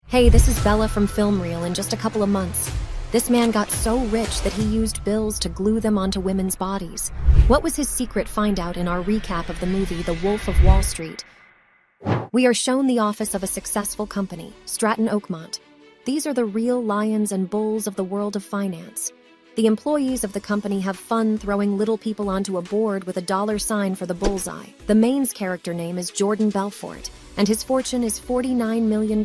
Hey, this is Bella from Film Reel. In just a couple of months, this man got so rich that he used bills to glue them onto women's bodies. What was his secret? Find out in our recap of the movie The Wolf of Wall Street. We are shown the office of a successful company, Stratton Oakmont. These are the real lions and bulls of the world of finance. The employees of the company have fun throwing little people onto a board with a dollar sign for the bullseye. The main's character name is Jordan Belfort, and his fortune is $49 million.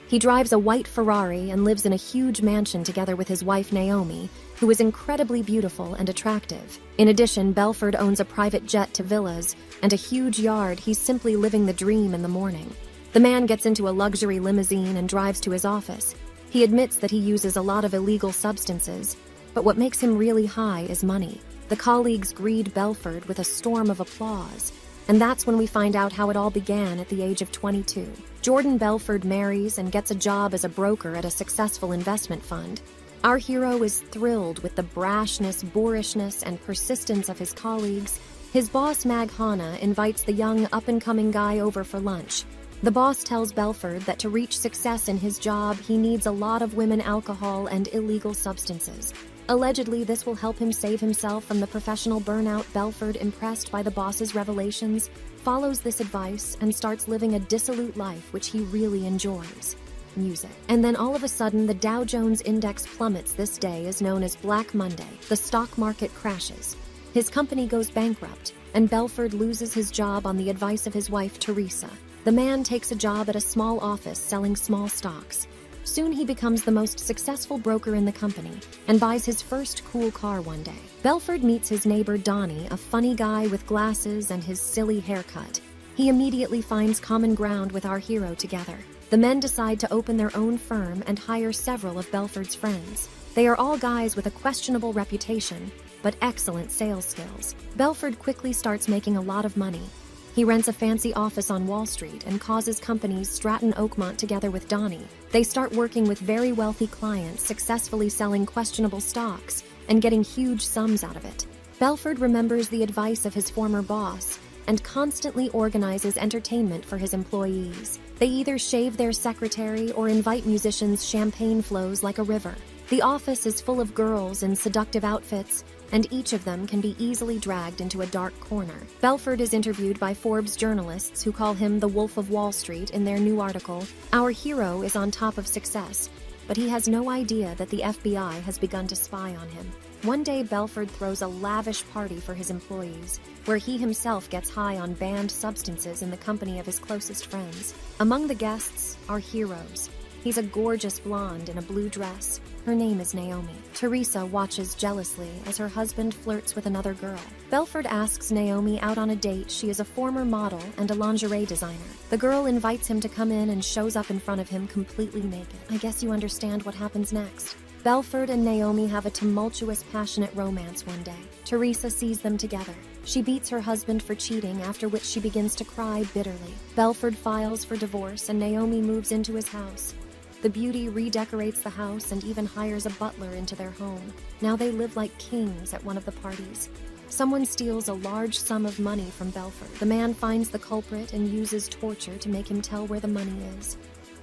He drives a white Ferrari and lives in a huge mansion together with his wife Naomi, who is incredibly beautiful and attractive. In addition, Belfort owns a private jet to villas and a huge yard. He's simply living the dream in the morning. The man gets into a luxury limousine and drives to his office. He admits that he uses a lot of illegal substances, but what makes him really high is money. The colleagues greet Belfort with a storm of applause, and that's when we find out how it all began at the age of 22. Jordan Belfort marries and gets a job as a broker at a successful investment fund. Our hero is thrilled with the brashness, boorishness, and persistence of his colleagues. His boss, Mag Hana, invites the young, up-and-coming guy over for lunch. The boss tells Belfort that to reach success in his job, he needs a lot of women, alcohol, and illegal substances. Allegedly, this will help him save himself from the professional burnout. Belfort, impressed by the boss's revelations, follows this advice and starts living a dissolute life which he really enjoys. Music. And then all of a sudden, the Dow Jones Index plummets. This day is known as Black Monday. The stock market crashes. His company goes bankrupt, and Belfort loses his job on the advice of his wife, Teresa. The man takes a job at a small office selling small stocks. Soon he becomes the most successful broker in the company and buys his first cool car one day. Belfort meets his neighbor Donnie, a funny guy with glasses and his silly haircut. He immediately finds common ground with our hero together. The men decide to open their own firm and hire several of Belfort's friends. They are all guys with a questionable reputation, but excellent sales skills. Belfort quickly starts making a lot of money. He rents a fancy office on Wall Street and causes companies Stratton Oakmont together with Donnie. They start working with very wealthy clients, successfully selling questionable stocks and getting huge sums out of it. Belfort remembers the advice of his former boss and constantly organizes entertainment for his employees. They either shave their secretary or invite musicians. Champagne flows like a river. The office is full of girls in seductive outfits, and each of them can be easily dragged into a dark corner. Belfort is interviewed by Forbes journalists who call him the Wolf of Wall Street in their new article. Our hero is on top of success, but he has no idea that the FBI has begun to spy on him. One day, Belfort throws a lavish party for his employees, where he himself gets high on banned substances in the company of his closest friends. Among the guests are heroes. He's a gorgeous blonde in a blue dress. Her name is Naomi. Teresa watches jealously as her husband flirts with another girl. Belfort asks Naomi out on a date. She is a former model and a lingerie designer. The girl invites him to come in and shows up in front of him completely naked. I guess you understand what happens next. Belfort and Naomi have a tumultuous, passionate romance one day. Teresa sees them together. She beats her husband for cheating, after which she begins to cry bitterly. Belfort files for divorce and Naomi moves into his house. The beauty redecorates the house and even hires a butler into their home. Now they live like kings at one of the parties. Someone steals a large sum of money from Belfort. The man finds the culprit and uses torture to make him tell where the money is.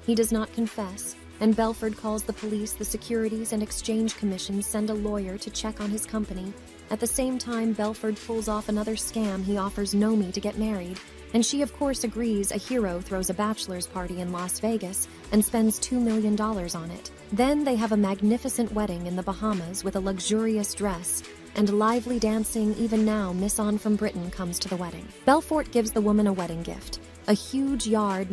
He does not confess, and Belfort calls the police. The Securities and Exchange Commission send a lawyer to check on his company. At the same time, Belfort pulls off another scam. He offers Naomi to get married, and she of course agrees. A hero throws a bachelor's party in Las Vegas and spends $2 million on it. Then they have a magnificent wedding in the Bahamas with a luxurious dress and lively dancing. Even now, Miss On from Britain comes to the wedding. Belfort gives the woman a wedding gift, a huge yard